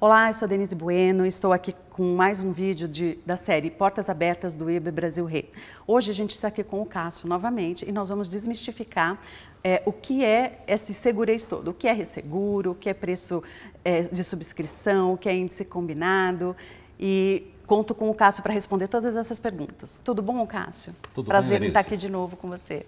Olá, eu sou Denise Bueno, estou aqui com mais um vídeo da série Portas Abertas do IRB Brasil Re. Hoje a gente está aqui com o Cássio novamente e nós vamos desmistificar o que é esse segurez todo, o que é resseguro, o que é preço de subscrição, o que é índice combinado, e conto com o Cássio para responder todas essas perguntas. Tudo bom, Cássio? Tudo bem, Prazer em Denise. estar aqui de novo com você.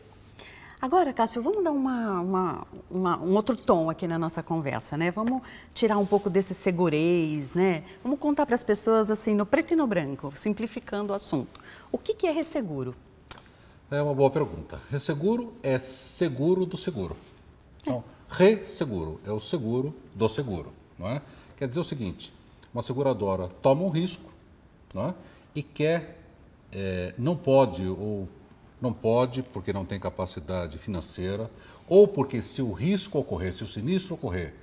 Agora, Cássio, vamos dar um outro tom aqui na nossa conversa, né? Vamos tirar um pouco desse segurez, né? Vamos contar para as pessoas, assim, no preto e no branco, simplificando o assunto. O que é resseguro? É uma boa pergunta. Resseguro é seguro do seguro. Então, resseguro é o seguro do seguro, não é? Quer dizer o seguinte, uma seguradora toma um risco, não é? E não pode porque não tem capacidade financeira, ou porque se o risco ocorrer, se o sinistro ocorrer,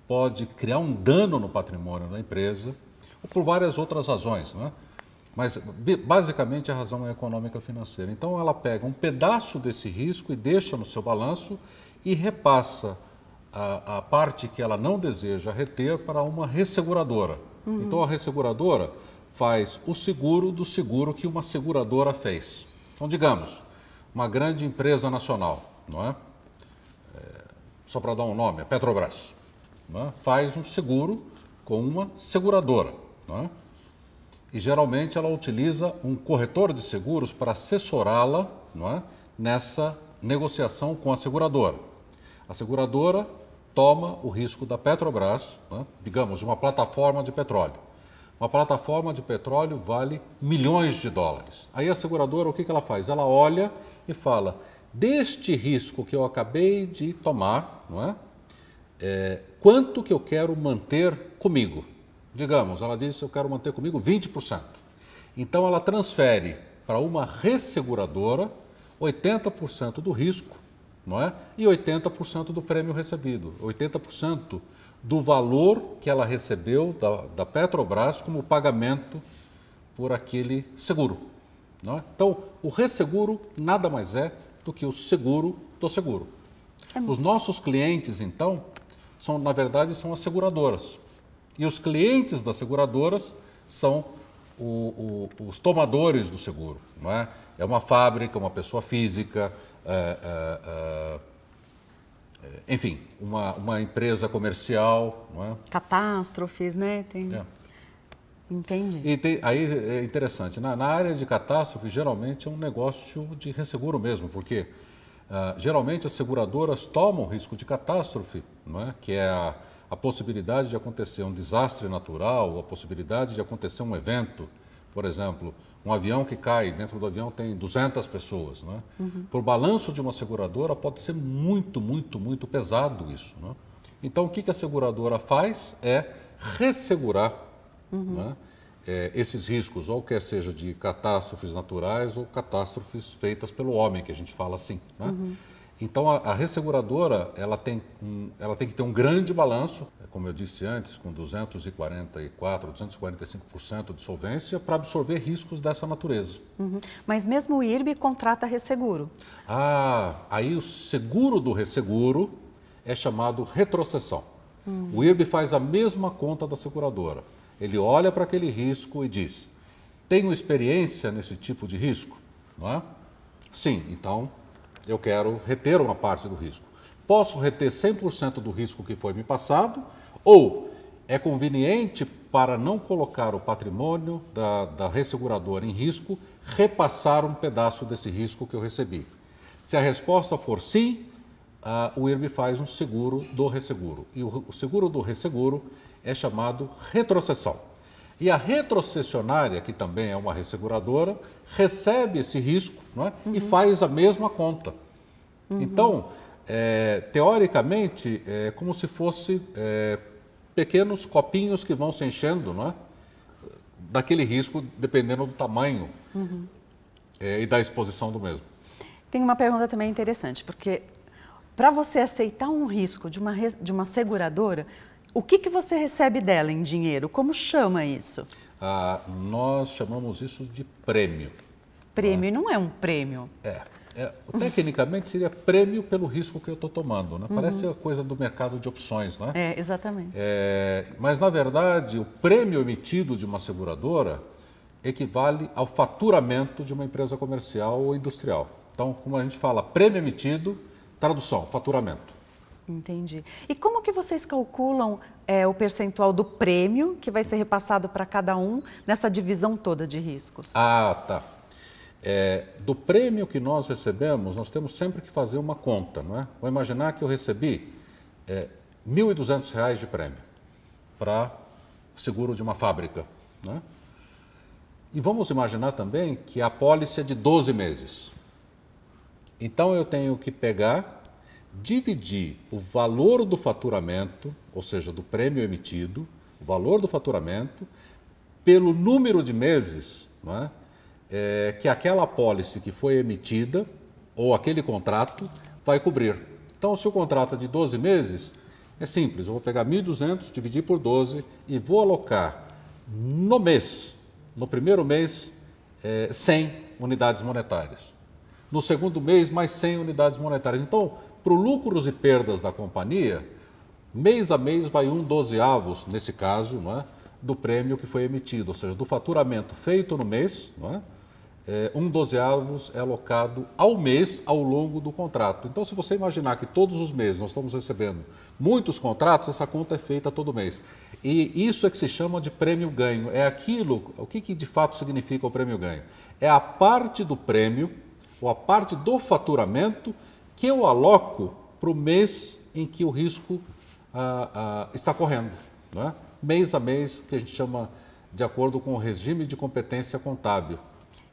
pode criar um dano no patrimônio da empresa, ou por várias outras razões, não é? Mas basicamente a razão é econômica financeira. Então ela pega um pedaço desse risco e deixa no seu balanço e repassa a parte que ela não deseja reter para uma resseguradora. Então a resseguradora faz o seguro do seguro que uma seguradora fez. Então digamos, uma grande empresa nacional, não é? Só para dar um nome, a Petrobras, não é? Faz um seguro com uma seguradora, não é? E geralmente ela utiliza um corretor de seguros para assessorá-la, não é? Nessa negociação com a seguradora. A seguradora toma o risco da Petrobras, não é? Digamos, de uma plataforma de petróleo. Uma plataforma de petróleo vale milhões de dólares. Aí a seguradora, o que ela faz? Ela olha e fala, deste risco que eu acabei de tomar, não é? Quanto que eu quero manter comigo? Digamos, ela diz, eu quero manter comigo 20%. Então ela transfere para uma resseguradora 80% do risco, não é? E 80% do prêmio recebido, 80% do valor que ela recebeu da Petrobras como pagamento por aquele seguro, não é? Então, o resseguro nada mais é do que o seguro do seguro. Os nossos clientes, então, na verdade, são as seguradoras. E os clientes das seguradoras são os tomadores do seguro, não é? É uma fábrica, uma pessoa física, enfim, uma empresa comercial, não é? Catástrofes, né? Entendi. E aí é interessante, na área de catástrofe, geralmente é um negócio de resseguro mesmo, porque geralmente as seguradoras tomam risco de catástrofe, não é? Que é a possibilidade de acontecer um desastre natural, a possibilidade de acontecer um evento, por exemplo, um avião que cai, dentro do avião tem 200 pessoas, não é? Por balanço de uma seguradora pode ser muito, muito, muito pesado isso, não é? Então o que a seguradora faz é ressegurar, não é? Esses riscos, ou quer seja de catástrofes naturais ou catástrofes feitas pelo homem, que a gente fala assim, não é? Então, a resseguradora ela tem que ter um grande balanço, como eu disse antes, com 244%, 245% de solvência para absorver riscos dessa natureza. Mas mesmo o IRB contrata resseguro? Aí o seguro do resseguro é chamado retrocessão. O IRB faz a mesma conta da seguradora. Ele olha para aquele risco e diz, tenho experiência nesse tipo de risco? Não é? Sim, então eu quero reter uma parte do risco. Posso reter 100% do risco que foi me passado ou é conveniente, para não colocar o patrimônio da resseguradora em risco, repassar um pedaço desse risco que eu recebi? Se a resposta for sim, o IRB faz um seguro do resseguro. E o seguro do resseguro é chamado retrocessão. E a retrocessionária, que também é uma resseguradora, recebe esse risco, não é? E faz a mesma conta. Então, teoricamente, é como se fosse pequenos copinhos que vão se enchendo, não é? Daquele risco, dependendo do tamanho e da exposição do mesmo. Tem uma pergunta também interessante, porque para você aceitar um risco de uma seguradora, o que você recebe dela em dinheiro? Como chama isso? Nós chamamos isso de prêmio. Prêmio não é um prêmio. Tecnicamente seria prêmio pelo risco que eu estou tomando, né? Parece a coisa do mercado de opções, né? Exatamente. Mas, na verdade, o prêmio emitido de uma seguradora equivale ao faturamento de uma empresa comercial ou industrial. Então, como a gente fala, prêmio emitido, tradução, faturamento. Entendi. E como que vocês calculam o percentual do prêmio que vai ser repassado para cada um nessa divisão toda de riscos? Ah, tá. Do prêmio que nós recebemos, nós temos sempre que fazer uma conta, não é? Vou imaginar que eu recebi R$ 1.200 de prêmio para seguro de uma fábrica, né? E vamos imaginar também que a apólice é de 12 meses. Então eu tenho que pegar, dividir o valor do faturamento, ou seja, do prêmio emitido, o valor do faturamento, pelo número de meses, não é? Que aquela apólice que foi emitida, ou aquele contrato, vai cobrir. Então, se o contrato é de 12 meses, é simples, eu vou pegar 1.200, dividir por 12 e vou alocar no mês, no primeiro mês, 100 unidades monetárias. No segundo mês, mais 100 unidades monetárias. Então, para os lucros e perdas da companhia, mês a mês vai 1/12, nesse caso, não é? Do prêmio que foi emitido, ou seja, do faturamento feito no mês, não é? 1/12 é alocado ao mês ao longo do contrato. Então, se você imaginar que todos os meses nós estamos recebendo muitos contratos, essa conta é feita todo mês. E isso é que se chama de prêmio ganho. É aquilo, o que de fato significa o prêmio ganho? É a parte do prêmio, ou a parte do faturamento, que eu aloco para o mês em que o risco está correndo, não é? Mês a mês, o que a gente chama de acordo com o regime de competência contábil.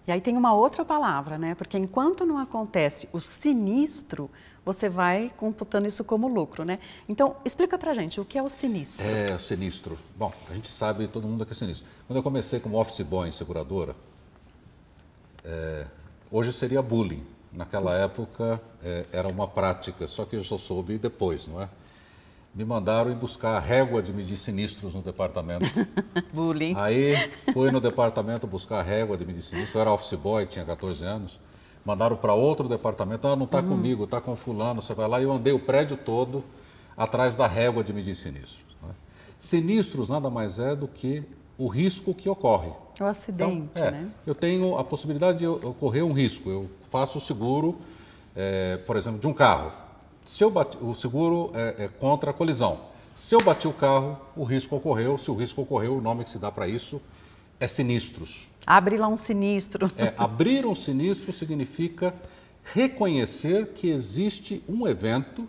E aí tem uma outra palavra, né? Porque enquanto não acontece o sinistro, você vai computando isso como lucro, né? Então, explica pra gente, o que é o sinistro? O sinistro. Bom, a gente sabe, todo mundo aqui é sinistro. Quando eu comecei como office boy em seguradora, hoje seria bullying. Naquela época era uma prática, só que eu só soube depois, não é? Me mandaram ir buscar a régua de medir sinistros no departamento. Bullying. Aí fui no departamento buscar a régua de medir sinistros, eu era office boy, tinha 14 anos. Mandaram para outro departamento, não está comigo, está com fulano, você vai lá. E eu andei o prédio todo atrás da régua de medir sinistros, né? Sinistros nada mais é do que o risco que ocorre. O acidente, então, né? Eu tenho a possibilidade de ocorrer um risco. Eu faço o seguro, por exemplo, de um carro. O seguro é contra a colisão. Se eu bati o carro, o risco ocorreu. Se o risco ocorreu, o nome que se dá para isso é sinistros. Abre lá um sinistro. Abrir um sinistro significa reconhecer que existe um evento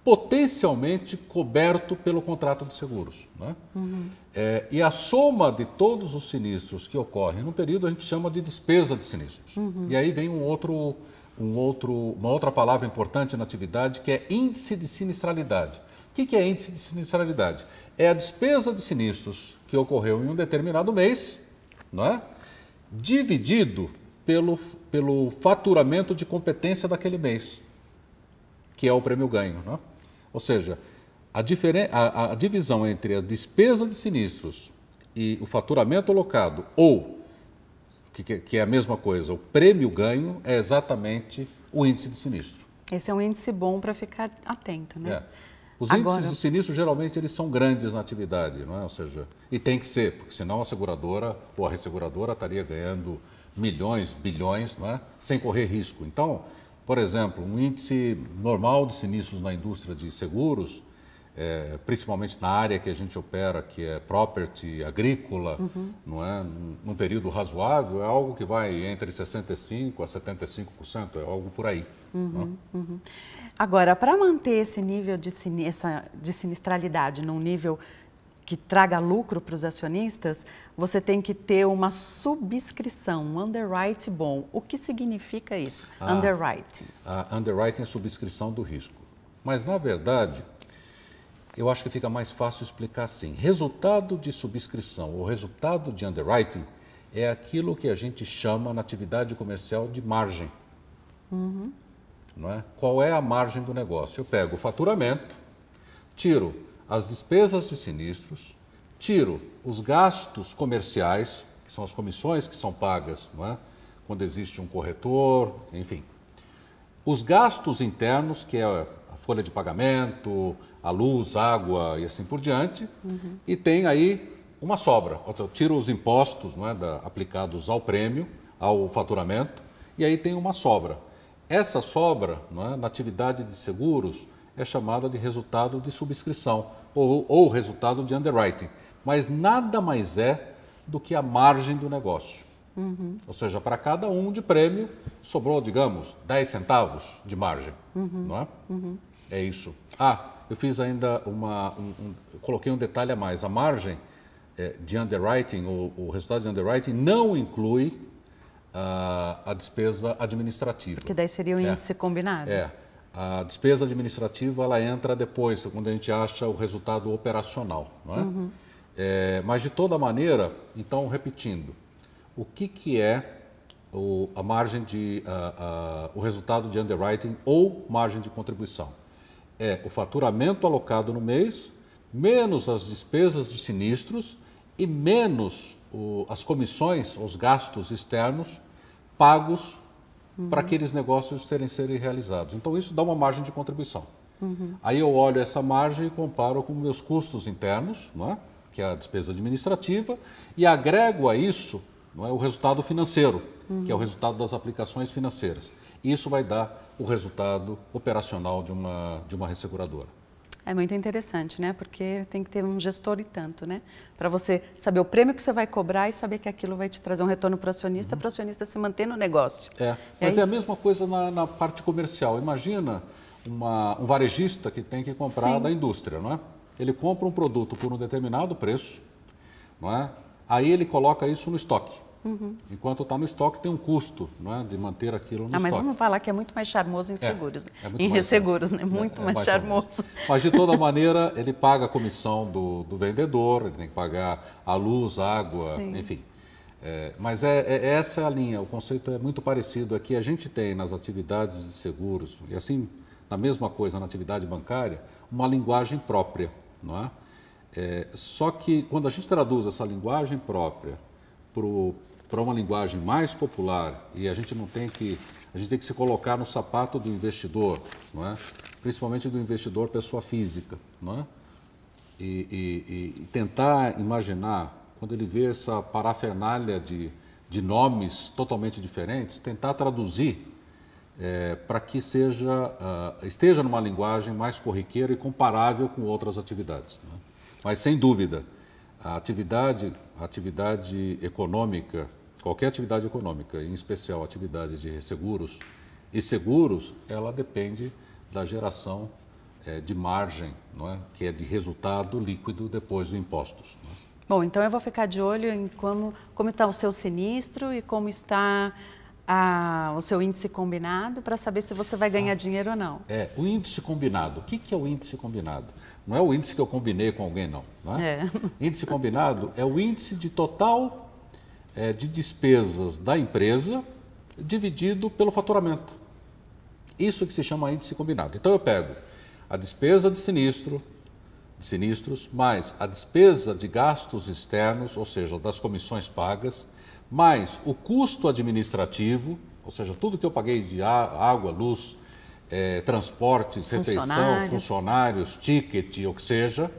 potencialmente coberto pelo contrato de seguros, né? E a soma de todos os sinistros que ocorrem no período a gente chama de despesa de sinistros. E aí vem uma outra palavra importante na atividade, que é índice de sinistralidade. O que é índice de sinistralidade? É a despesa de sinistros que ocorreu em um determinado mês, não é? Dividido pelo faturamento de competência daquele mês, que é o prêmio ganho, não é? Ou seja, a divisão entre a despesa de sinistros e o faturamento alocado, ou, que é a mesma coisa, o prêmio ganho, é exatamente o índice de sinistro. Esse é um índice bom para ficar atento, né? Os índices de sinistro, geralmente, eles são grandes na atividade, não é? Ou seja, e tem que ser, porque senão a seguradora ou a resseguradora estaria ganhando milhões, bilhões, não é? Sem correr risco. Então, por exemplo, um índice normal de sinistros na indústria de seguros, principalmente na área que a gente opera, que é property, agrícola, não é? Num período razoável, é algo que vai entre 65% a 75%, é algo por aí. Agora, para manter esse nível de sinistralidade num nível que traga lucro para os acionistas, você tem que ter uma subscrição, um underwriting bom. O que significa isso? Underwriting. Underwriting é subscrição do risco. Mas, na verdade, eu acho que fica mais fácil explicar assim. Resultado de subscrição ou resultado de underwriting é aquilo que a gente chama na atividade comercial de margem. Não é? Qual é a margem do negócio? Eu pego o faturamento, tiro as despesas de sinistros, tiro os gastos comerciais, que são as comissões que são pagas, não é? Quando existe um corretor, enfim. os gastos internos, que é a folha de pagamento, a luz, água e assim por diante, e tem aí uma sobra. Eu tiro os impostos, não é, aplicados ao prêmio, ao faturamento, e aí tem uma sobra. Essa sobra, não é, na atividade de seguros, é chamada de resultado de subscrição ou resultado de underwriting, mas nada mais é do que a margem do negócio. Ou seja, para cada um de prêmio, sobrou, digamos, 10 centavos de margem, não é? É isso. Eu fiz ainda coloquei um detalhe a mais. A margem de underwriting, o resultado de underwriting, não inclui a despesa administrativa. Porque daí seria o índice combinado. A despesa administrativa, ela entra depois, quando a gente acha o resultado operacional, não é? Mas de toda maneira, então, repetindo, o que é a margem o resultado de underwriting ou margem de contribuição? É o faturamento alocado no mês, menos as despesas de sinistros e menos as comissões, os gastos externos pagos para aqueles negócios serem realizados. Então, isso dá uma margem de contribuição. Aí eu olho essa margem e comparo com meus custos internos, não é? Que é a despesa administrativa, e agrego a isso, não é, o resultado financeiro, que é o resultado das aplicações financeiras. Isso vai dar o resultado operacional de uma resseguradora. É muito interessante, né? Porque tem que ter um gestor e tanto, né? Para você saber o prêmio que você vai cobrar e saber que aquilo vai te trazer um retorno para o acionista se manter no negócio. Mas é a mesma coisa na parte comercial. Imagina um varejista que tem que comprar da indústria, não é? Ele compra um produto por um determinado preço, não é? Aí ele coloca isso no estoque. Enquanto está no estoque, tem um custo, não é, de manter aquilo no estoque. Mas vamos falar que é muito mais charmoso em seguros, em resseguros, né? Muito mais charmoso. Mas, de toda maneira, ele paga a comissão do vendedor, ele tem que pagar a luz, a água, enfim. Mas essa é a linha, o conceito é muito parecido. Aqui a gente tem nas atividades de seguros, e assim, na mesma coisa na atividade bancária, uma linguagem própria, não é? Só que quando a gente traduz essa linguagem própria para uma linguagem mais popular, e a gente tem que se colocar no sapato do investidor, não é? Principalmente do investidor pessoa física, não é? E tentar imaginar, quando ele vê essa parafernália de nomes totalmente diferentes, tentar traduzir para que esteja numa linguagem mais corriqueira e comparável com outras atividades, não é? Mas, sem dúvida, a atividade econômica, qualquer atividade econômica, em especial a atividade de resseguros e seguros, ela depende da geração de margem, não é? Que é de resultado líquido depois dos impostos, não é? Bom, então eu vou ficar de olho em como está o seu sinistro e como está o seu índice combinado para saber se você vai ganhar dinheiro ou não. O índice combinado. O que é o índice combinado? Não é o índice que eu combinei com alguém, não é? Índice combinado é o índice de total de despesas da empresa dividido pelo faturamento. Isso que se chama índice combinado. Então eu pego a despesa de sinistros, mais a despesa de gastos externos, ou seja, das comissões pagas, mais o custo administrativo, ou seja, tudo que eu paguei de água, luz, transportes, refeição, funcionários, ticket, ou que seja,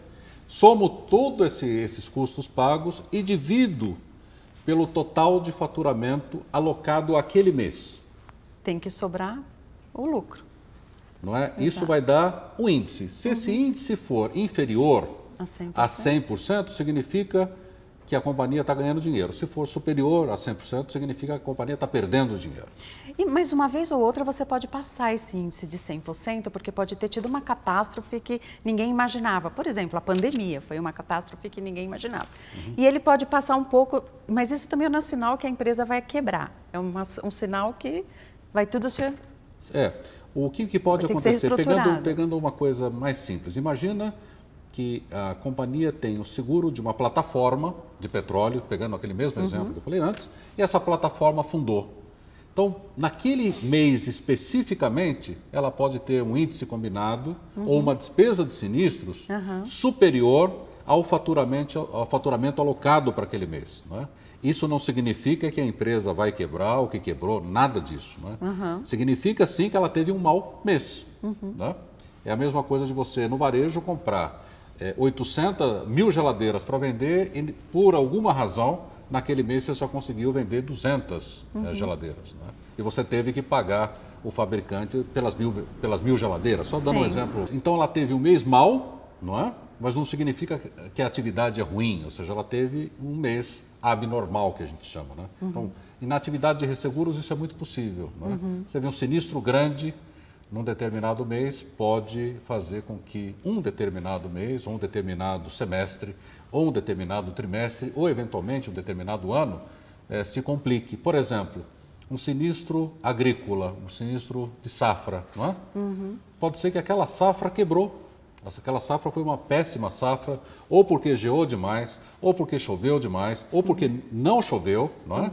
somo todos esses custos pagos e divido pelo total de faturamento alocado àquele mês. Tem que sobrar o lucro. Não é? Isso vai dar o índice. Se esse índice for inferior a 100%, significa que a companhia está ganhando dinheiro. Se for superior a 100%, significa que a companhia está perdendo dinheiro. Mas uma vez ou outra você pode passar esse índice de 100%, porque pode ter tido uma catástrofe que ninguém imaginava. Por exemplo, a pandemia foi uma catástrofe que ninguém imaginava. E ele pode passar um pouco, mas isso também não é um sinal que a empresa vai quebrar. É um sinal que vai tudo se... O que pode acontecer? Pegando uma coisa mais simples. Imagina que a companhia tem o seguro de uma plataforma de petróleo, pegando aquele mesmo exemplo que eu falei antes, e essa plataforma afundou. Então, naquele mês especificamente, ela pode ter um índice combinado ou uma despesa de sinistros superior ao faturamento alocado para aquele mês. Não é? Isso não significa que a empresa vai quebrar ou que quebrou, nada disso. Não é? Significa sim que ela teve um mau mês. Né? É a mesma coisa de você, no varejo, comprar 800.000 geladeiras para vender e, por alguma razão, naquele mês você só conseguiu vender 200 geladeiras. Né? E você teve que pagar o fabricante pelas mil geladeiras. Só dando um exemplo. Então ela teve um mês mau, não é? Mas não significa que a atividade é ruim, ou seja, ela teve um mês abnormal, que a gente chama. Né? Então, e na atividade de resseguros isso é muito possível. Não é? Você vê um sinistro grande num determinado mês, pode fazer com que um determinado mês, ou um determinado semestre, ou um determinado trimestre, ou eventualmente um determinado ano, se complique. Por exemplo, um sinistro agrícola, um sinistro de safra, não é? Pode ser que aquela safra quebrou. Aquela safra foi uma péssima safra, ou porque geou demais, ou porque choveu demais, ou porque não choveu, não é?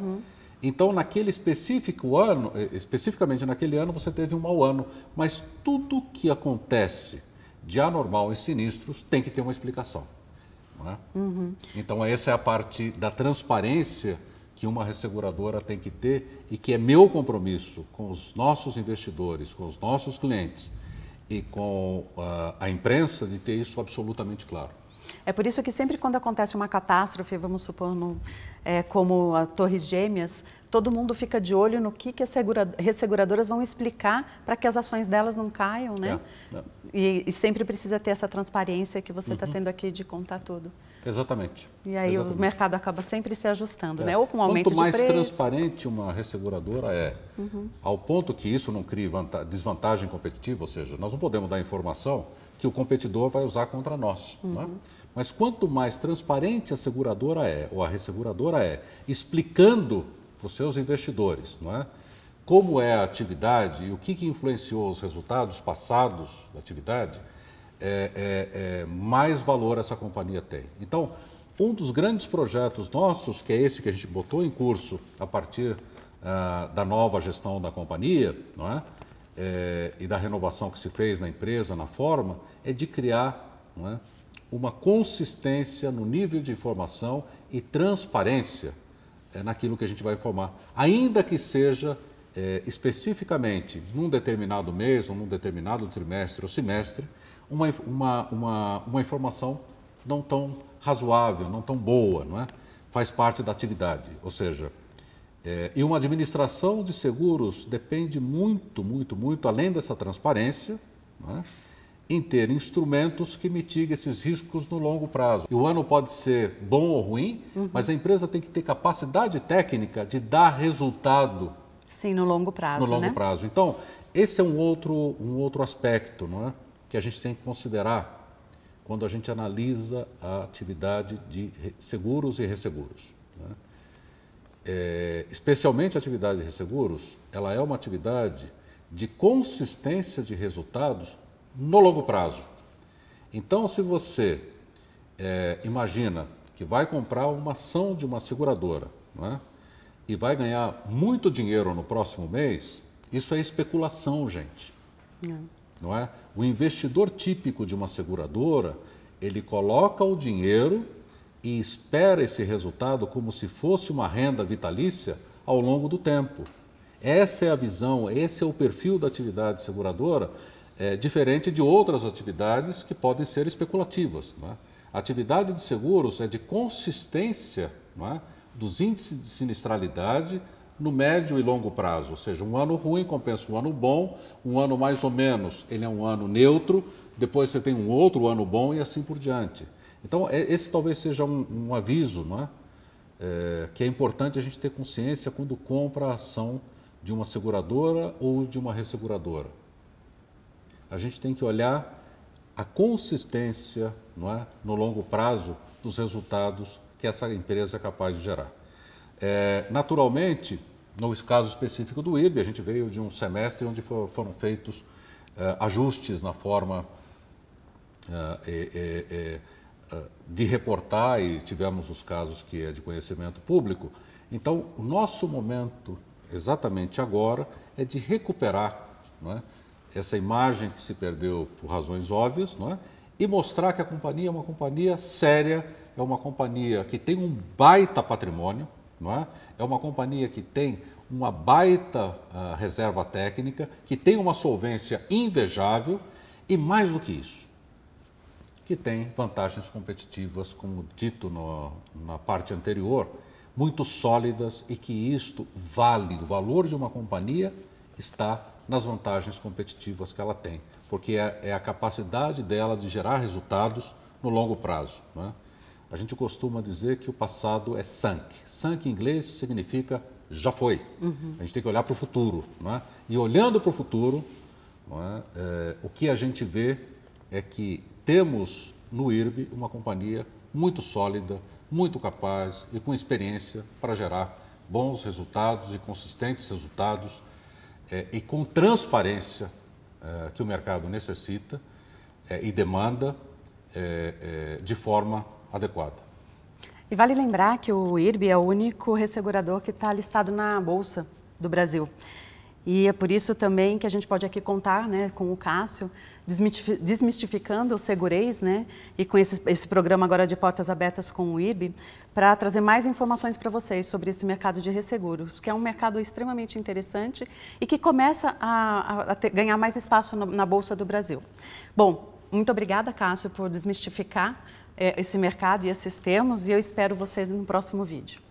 Então, naquele específico ano, especificamente naquele ano, você teve um mau ano. Mas tudo que acontece de anormal em sinistros tem que ter uma explicação. Não é? Então, essa é a parte da transparência que uma resseguradora tem que ter e que é meu compromisso com os nossos investidores, com os nossos clientes e com a imprensa de ter isso absolutamente claro. É por isso que sempre quando acontece uma catástrofe, vamos supor, como a Torres Gêmeas, todo mundo fica de olho no que as resseguradoras vão explicar para que as ações delas não caiam, né? E sempre precisa ter essa transparência que você está tendo aqui de contar tudo. Exatamente. E aí o mercado acaba sempre se ajustando, né? Ou com aumento de preço. Quanto mais transparente uma resseguradora é, ao ponto que isso não crie desvantagem competitiva, ou seja, nós não podemos dar informação que o competidor vai usar contra nós. Né? Mas quanto mais transparente a seguradora é, ou a resseguradora é, explicando para os seus investidores, não é? Como é a atividade e o que influenciou os resultados passados da atividade, mais valor essa companhia tem. Então, um dos grandes projetos nossos, que é esse que a gente botou em curso a partir da nova gestão da companhia, não é? E da renovação que se fez na empresa, na forma, é de criar, não é, uma consistência no nível de informação e transparência naquilo que a gente vai informar, ainda que seja especificamente num determinado mês, ou num determinado trimestre ou semestre, uma informação não tão razoável, não tão boa, não é? Faz parte da atividade, ou seja, e uma administração de seguros depende muito, muito, muito, além dessa transparência, não é? Em ter instrumentos que mitiguem esses riscos no longo prazo. E o ano pode ser bom ou ruim, mas a empresa tem que ter capacidade técnica de dar resultado. Sim, no longo prazo, no longo prazo. Então, esse é um outro aspecto, não é? Que a gente tem que considerar quando a gente analisa a atividade de seguros e resseguros. Né? Especialmente a atividade de resseguros, ela é uma atividade de consistência de resultados no longo prazo. Então, se você imagina que vai comprar uma ação de uma seguradora, não é? E vai ganhar muito dinheiro no próximo mês, isso é especulação, gente. Não é? O investidor típico de uma seguradora, ele coloca o dinheiro e espera esse resultado como se fosse uma renda vitalícia ao longo do tempo. Essa é a visão, esse é o perfil da atividade seguradora, diferente de outras atividades que podem ser especulativas. Não é? A atividade de seguros é de consistência, não é, dos índices de sinistralidade no médio e longo prazo, ou seja, um ano ruim compensa um ano bom, um ano mais ou menos ele é um ano neutro, depois você tem um outro ano bom e assim por diante. Então, esse talvez seja um aviso, não é? Que é importante a gente ter consciência quando compra a ação de uma seguradora ou de uma resseguradora. A gente tem que olhar a consistência, não é, no longo prazo dos resultados que essa empresa é capaz de gerar. Naturalmente, no caso específico do IRB, a gente veio de um semestre onde foram feitos ajustes na forma de reportar e tivemos os casos que é de conhecimento público. Então, o nosso momento, exatamente agora, é de recuperar, não é, essa imagem que se perdeu por razões óbvias, não é, e mostrar que a companhia é uma companhia séria, é uma companhia que tem um baita patrimônio, não é? É uma companhia que tem uma baita reserva técnica, que tem uma solvência invejável e, mais do que isso, que tem vantagens competitivas, como dito na parte anterior, muito sólidas e que isto vale, o valor de uma companhia está nas vantagens competitivas que ela tem, porque é a capacidade dela de gerar resultados no longo prazo, não é? A gente costuma dizer que o passado é sunk. Sunk em inglês significa já foi. A gente tem que olhar para o futuro, não é? E olhando para o futuro, não é? O que a gente vê é que temos no IRB uma companhia muito sólida, muito capaz e com experiência para gerar bons resultados e consistentes resultados e com transparência que o mercado necessita e demanda de forma adequada. E vale lembrar que o IRB é o único ressegurador que está listado na Bolsa do Brasil. E é por isso também que a gente pode aqui contar, né, com o Cássio, desmistificando o Segureis, né, e com esse programa agora de portas abertas com o IRB, para trazer mais informações para vocês sobre esse mercado de resseguros, que é um mercado extremamente interessante e que começa a ganhar mais espaço na Bolsa do Brasil. Bom, muito obrigada, Cássio, por desmistificar esse mercado e esses termos, e eu espero você no próximo vídeo.